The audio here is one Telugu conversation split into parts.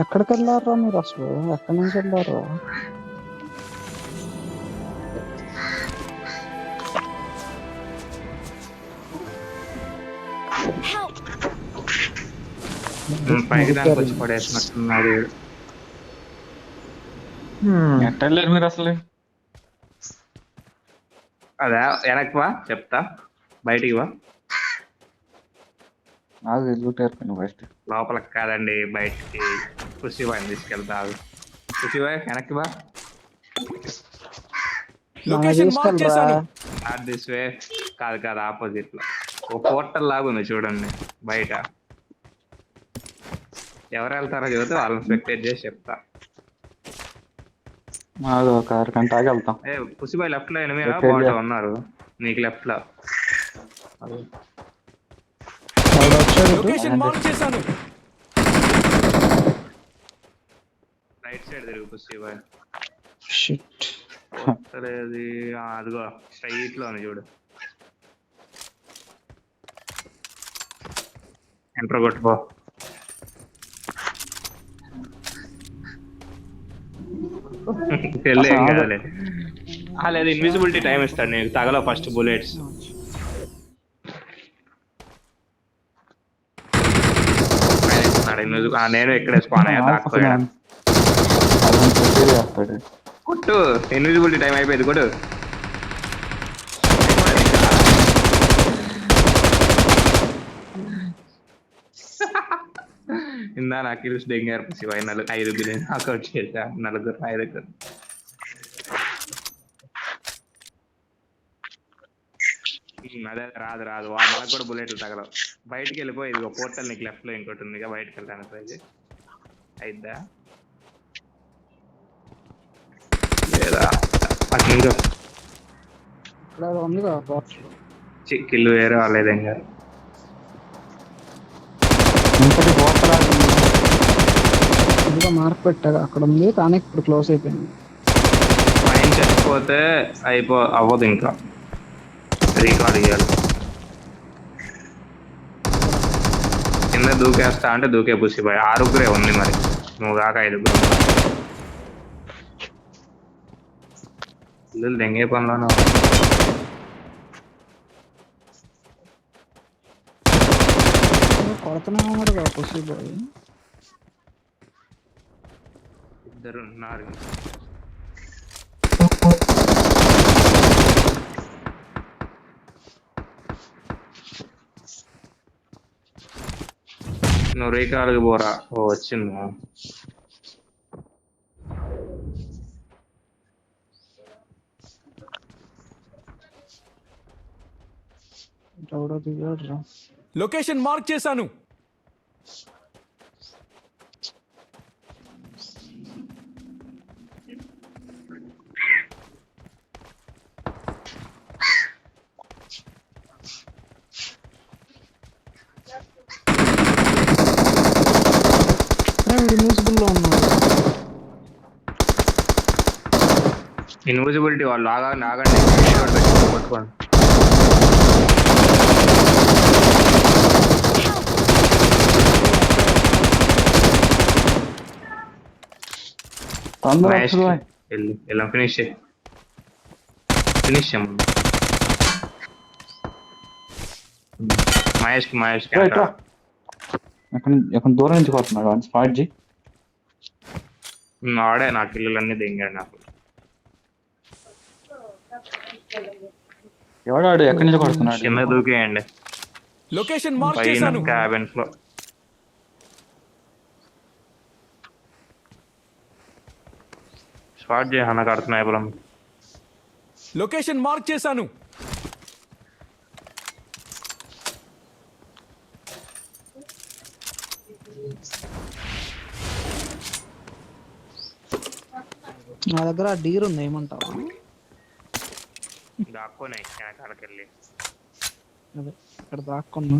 ఎక్కడికి వెళ్ళారా మీరు అసలు? ఎక్కడి నుంచి వెళ్ళారు? Help! పైకి దానికి వచ్చి పడేసినట్టున్నాడు వీడు. ఎట్ట వెళ్ళారు మీరు అసలు? అదే వెనక్కి వా చెప్తా, బయటికి వా. నాకు లూట్ అయిపోయింది ఫస్ట్. లోపలికి కాదండి, బయటికి. కుషిబాయిని తీసుకెళ్తావు. కుషిబాయ్ వెనక్కి వా. లొకేషన్ మార్క్ చేశాను. This way. కాదు కాదు, ఆపోజిట్ లో ఓ పోర్టల్ లాగా ఉంది చూడండి బయట. ఎవరు వెళ్తారో చెబితే వాళ్ళని స్పెక్టేట్ చేసి చెప్తా. మాకు ఒక అరగంట ఆగి వెళ్తాం. ఏ కుషిబాయ్ లెఫ్ట్ లో ఎనిమిది Okay, బాట yeah. ఉన్నారు నీకు లెఫ్ట్ లో. వాడు వచ్చాడు ఇటు. లొకేషన్ మార్క్ చేశాను. రైట్ సైడ్ తిరుగు కుషిబాయ్. షిట్. అది అదిగో స్ట్రైట్ లో చూడు. ఎంటర్ కొట్టుకో. పెళ్ళి ఏం కాదులే. లేదు ఇన్విజిబిలిటీ టైం ఇస్తాడు నీకు, తగల ఫస్ట్ బుల్లెట్స్. నేను ఇక్కడే స్పాన్ అయ్యా, దాక్కోయా. చేస్తాడు. కొట్టు, ఇన్విజిబిలిటీ టైం అయిపోయింది, కొట్టు. ఇందా నాకు కిల్స్ డెంగారు శివాయి 5 బిలియన్ అకౌంట్ చేశా, 5 అదే రాదు రాదు, మనకు కూడా బుల్లెట్లు తగలవు. బయటికి వెళ్ళిపోయి ఇదిగో పోర్టల్ నీకు లెఫ్ట్ లో ఇంకోటి ఉంది, బయటకు వెళ్తాను ట్రై చేయి. అయిద్దా లేదా అటు నుంచి ఇక్కడ ఉంది కదా బాక్స్. కిల్లు వేరే వాళ్ళేది ఏం కాదు. ఇంకోటి పోతలా ఇదిగో మార్క్ పెట్టాగా అక్కడ ఉంది, కానీ ఇప్పుడు క్లోజ్ అయిపోయింది. మైండ్ చచ్చిపోతే అవ్వదు, ఇంకా రీకాల్ ఇవ్వాలి. కింద దూకేస్తా అంటే దూకే పుసిపోయి 6 ఉంది, మరి నువ్వు కాక 5 పిల్లలు దెంగే పనిలోనే కొడుతూనే ఉన్నాడు కదా పుసి బాయ్. ఇద్దరు ఉన్నారు. నువ్వు రీకాల్కి పోరా. ఓ వచ్చింది. ఎవడో దిగాడు రా. లొకేషన్ మార్క్ చేశాను. ఇన్విజిబుల్ లో ఉన్నాడు. ఇన్విజిబిలిటీ వాళ్ళు ఆగండి పట్టుకోండి. వెళ్ళాం, ఫినిష్ మహేష్ ఎక్కడ దూరం నుంచి కొడుతున్నాడు అని స్పాట్ జీ. ఆడే నాకు ఇల్లులన్నీ దింగాడు నాకు. ఎవడాడు ఎక్కడి నుంచి కొడుతున్నాడు? కింద దూకేయండి. లొకేషన్ మార్క్ పైన చేశాను. క్యాబిన్స్ లో స్పాట్ చేయన్న కడుతున్నాయి పొలం. లొకేషన్ మార్క్ చేశాను. నా దగ్గర ఆ డీర్ ఉంది, ఏమంటావా? దాక్కోనే వెనకాలకి వెళ్ళి. అదే ఇక్కడ దాక్కున్నా.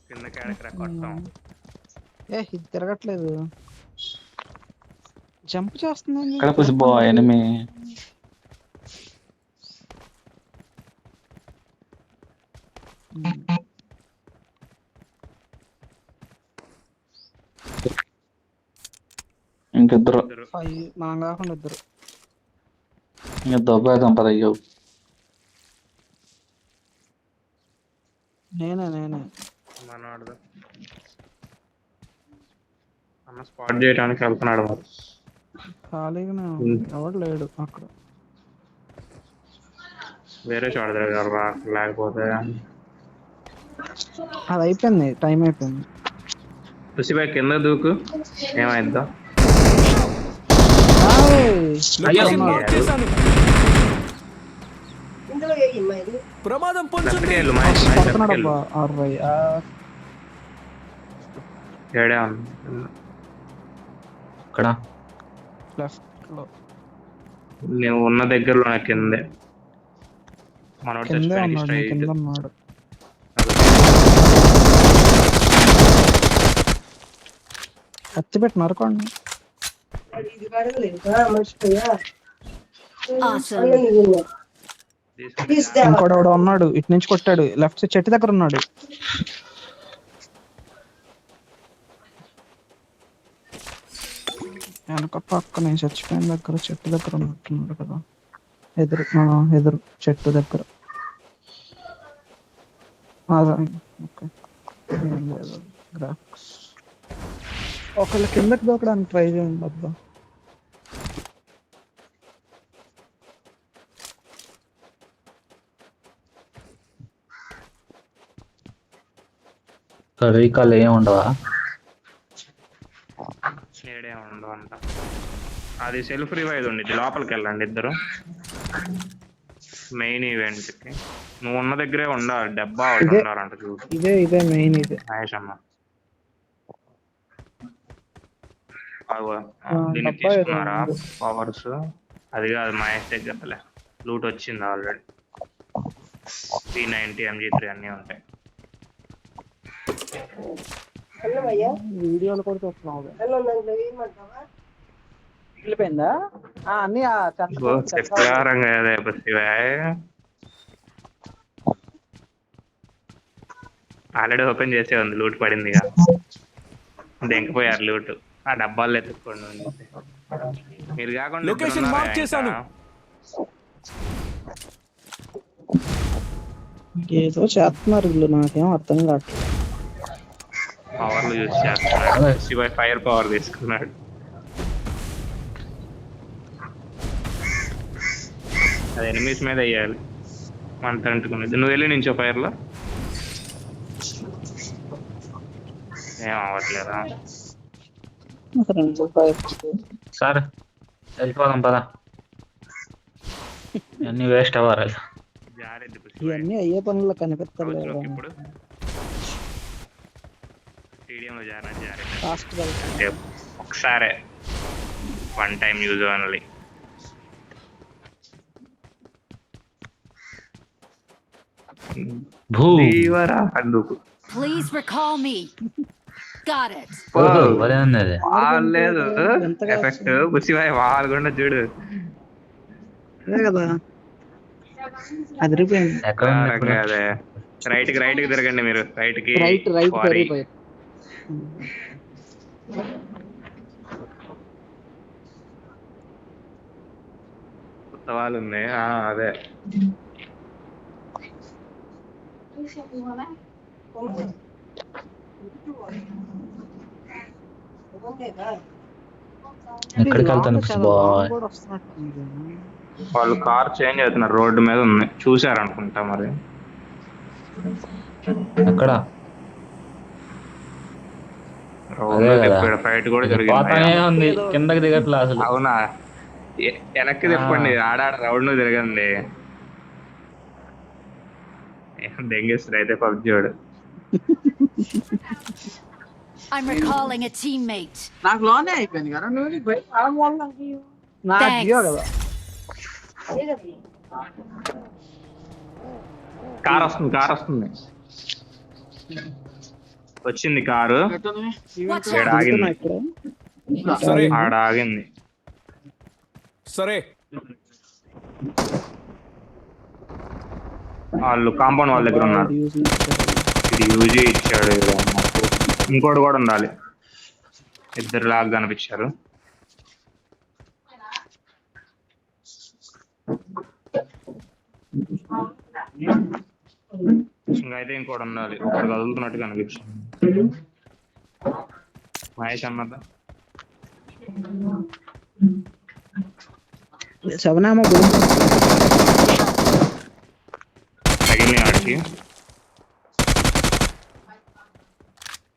కిందకి ఎడకరా కొడతాం. ఇది తిరగట్లేదు, జంప్ చేస్తుంది. ఇక్కడ పుసి బాయ్ ఎనిమి. ఇంకిద్దరు. ఫైవ్ మనం కాకుండా ఇద్దరు. ఇంకా దొబ్బేద్దాం పద అయ్యో. నేనే మనోడు అన్న స్పాట్ చేయడానికి వెళ్తున్నాడు మరి. ఖాళీగానే ఉంది. ఎవడు లేడు అక్కడ. వేరే చోట తిరగలరా లేకపోతే అది అయిపోయింది, టైం అయిపోయింది. ఋషిబాయ్ కింద దూకు, ఏమైద్దా? లొకేషన్ మార్క్ అయ్యో. చేశాను. ప్రమాదం పొందుతుంది. వెళ్ళు మహేష్, మహేష్ కొడుతున్నాడు వెళ్ళు. అబ్బా 60. ఏడే ఉంది ఇక్కడ లెఫ్ట్ లో నువ్వు ఉన్న దగ్గరలో కిందే మనోడు కిందే చచ్చిపోయానికి ఉన్నాడు, నీ straight. కింద ఉన్నాడు. కత్తి పెట్టి నరకండి. తీసుకొని ఇంకోటి ఎవడో ఉన్నాడు, ఇటు నుంచి కొట్టాడు. లెఫ్ట్ సైడ్ చెట్టు దగ్గర ఉన్నాడు. వెనక పక్క నేను చచ్చిపోయిన దగ్గర చెట్టు దగ్గర ఉన్నట్టున్నాడు కదా. ఎదురు చెట్టు దగ్గర. ఓకే, ఏం లేదు. గ్రాఫిక్స్ ఒకళ్ళ కిందకి దూకడానికి ట్రై చేయండి అబ్బా. రీకాల్ ఏం ఉండవా? ఏడే ఉండవు అంట. అది సెల్ఫ్ రివైవ్ ఉండిద్ది, లోపలికి వెళ్ళండి ఇద్దరు మెయిన్ ఈవెంట్ కి. నువ్వు ఉన్న దగ్గరే ఉండాలి, డబ్బా ఒకటి ఇదే. ఉండాలంట చూడు ఇదే మెయిన్ ఇదే. మహేష్ అన్న. అగో, దీన్ని డబ్బా ఏదో తీసుకున్నారా ఉంది. పవర్స్? అది కాదు మహేష్ దగ్గర లూట్ వచ్చింది ఆల్రెడీ. P90 MG3 అన్నీ ఉంటాయి. వీడియోలు కూడా చూస్తున్నావు. వెళ్ళిపోయిందా? అన్ని చెప్తారంగా ఆల్రెడీ ఓపెన్ చేసే ఉంది, లూట్ పడింది ఇక దెంకిపోయారు లూట్. ఆ డబ్బాలు ఎత్తుక్కోండి అని చెప్పి. మీరు కాకుండా లొకేషన్ ఇద్దరు మార్క్ చేశాను. ఉన్నారా ఏదో చేస్తున్నారు వీళ్ళు, నాకేం అర్థం కావట్లేదు. పవర్లు యూజ్ చేస్తున్నాడు. శివాయ్ ఫైర్ పవర్ తీసుకున్నాడు. అది ఎనిమిస్ మీద వేయాలి, మంట అంటుకునేది. నువ్వు వెళ్ళి నించో ఫైర్ లో. ఏం అవ్వట్లేదా? సార్ వెళ్ళిపోదాం పద, అన్ని వేస్ట్ అవ్వాలి. జారేది ఇవన్నీ అయ్యే పనుల్లో కనిపిస్తలేదు. ఇప్పుడు స్టేడియంలో జారేది ఫాస్ట్ అంటే ఒకసారే, వన్ టైం యూజ్ ఓన్లీ. భూ దీవరా అందుకు Please recall me. Got it. భలే ఉంది అది. లేదు ఎఫెక్ట్ బుసివాయి వాళ్ళకుండా చూడు. అదే కదా, అదిరిపోయింది. ఎక్కడ ఉంది ఇప్పుడు? అదే రైట్ కి తిరగండి మీరు. రైట్ కి రైట్ పెరిగిపోయి కొత్త వాళ్ళు ఉన్నాయి. అదే ఎక్కడికి వెళ్తాను బాయ్? కూడా వస్తున్నట్టుంది. వాళ్ళు కార్ చేంజ్ అవుతున్నారు, రోడ్డు మీద ఉంది, చూసారనుకుంటా మరి. ఎక్కడ? రోడ్డు తిప్పాడు, ఫైట్ కూడా పోతానే జరిగింది. ఉంది, కిందకి దిగట్లే అసలు. అవునా? వెనక్కి తిప్పండి, ఆడాడ రౌండ్ తిరగండి. దెంగేస్తారు అయితే పబ్జి వాడు. I'm recalling a teammate. నాకు లోనే అయిపోయింది కదా. నా Thanks. జియో కదా. కార్ వస్తుంది వచ్చింది కారు. Watch ఈడ out. ఆగింది, ఇక్కడ సరే ఆడ ఆగింది. సరే. వాళ్ళు కాంపౌండ్ వాళ్ళ దగ్గర ఉన్నారు. ఇది యూజీ ఇచ్చాడు. ఇంకోటి కూడా ఉండాలి. ఇద్దరు లాగా కనిపించారు. అయితే ఇంకోటి ఉండాలి, ఒకటి కదులుతున్నట్టు కనిపించింది. మహేష్ అన్నదా శవనామా తగిలిన వాడికి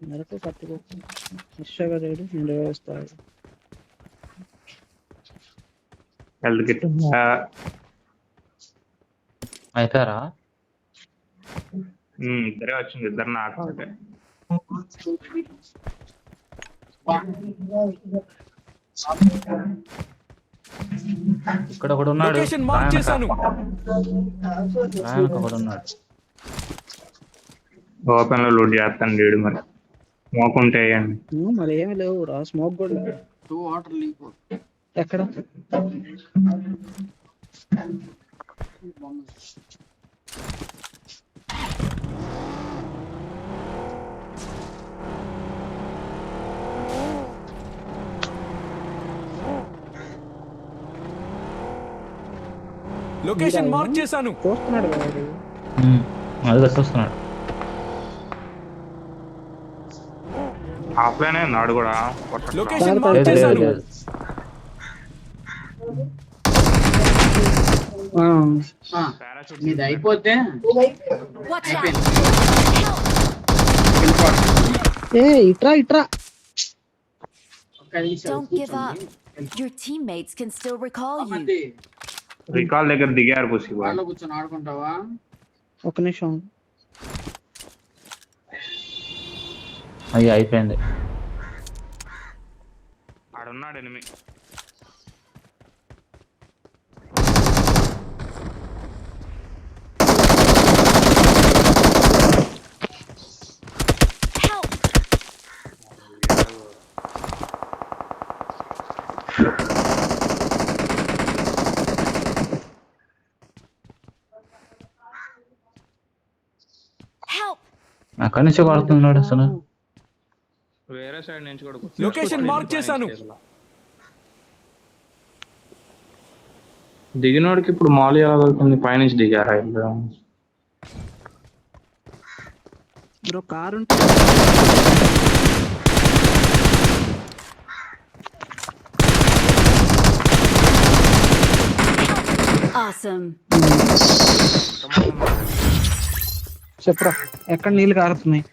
మెరకు కట్టుకో నిశ్చయగా రేడు నేను వస్తాడు. హెల్త్ కిట్ ఉందా? అయిపోయారా? ఇద్దరే వచ్చింది, ఇద్దరు నాకు ఒకటే. ఇక్కడ ఒకడు ఉన్నాడు, లొకేషన్ మార్క్ చేశాను. ఒకడు ఉన్నాడు. ఓపెన్ లో లూట్ చేస్తాను లేడు, మరి మోకుంటే వేయండి. మరి ఏమి లేవు రా, స్మోక్ కూడా లేదు. ఎక్కడ లొకేషన్ మార్క్ చేశాను. చూస్తున్నాడు కదా వాడు. అది వస్తున్నాడు. ఆఫ్లైన్ నాడు కూడా లొకేషన్ మార్క్ లేదు, చేశాను. లేదు. పారాషూట్ మీది అయిపోతే Watch out! ఏ ఇట్రా ఇట్రా. ఒక్క నిమిషం Don't give up. Your teammates can still recall you. మధ్య రికాల్ దగ్గర దిగారు పుసి వాళ్ళ కూర్చొని ఆడుకుంటావా? ఒక నిమిషం అయ్యి అయిపోయింది. ఆడున్నాడు ఎనిమి. Help! Help! అక్కడి నుంచి కొడుతున్నాడు అసలు. వేరే సైడ్ నుంచి కూడా లొకేషన్ మార్క్ చేశాను. దిగినోడికి ఇప్పుడు మాల్ ఎలా దొరుకుతుంది? పైనుంచి దిగారా ఇల్లు? బ్రో కారు ఉంటే Awesome. చెప్పరా ఎక్కడ నీళ్ళు కారుతున్నాయి?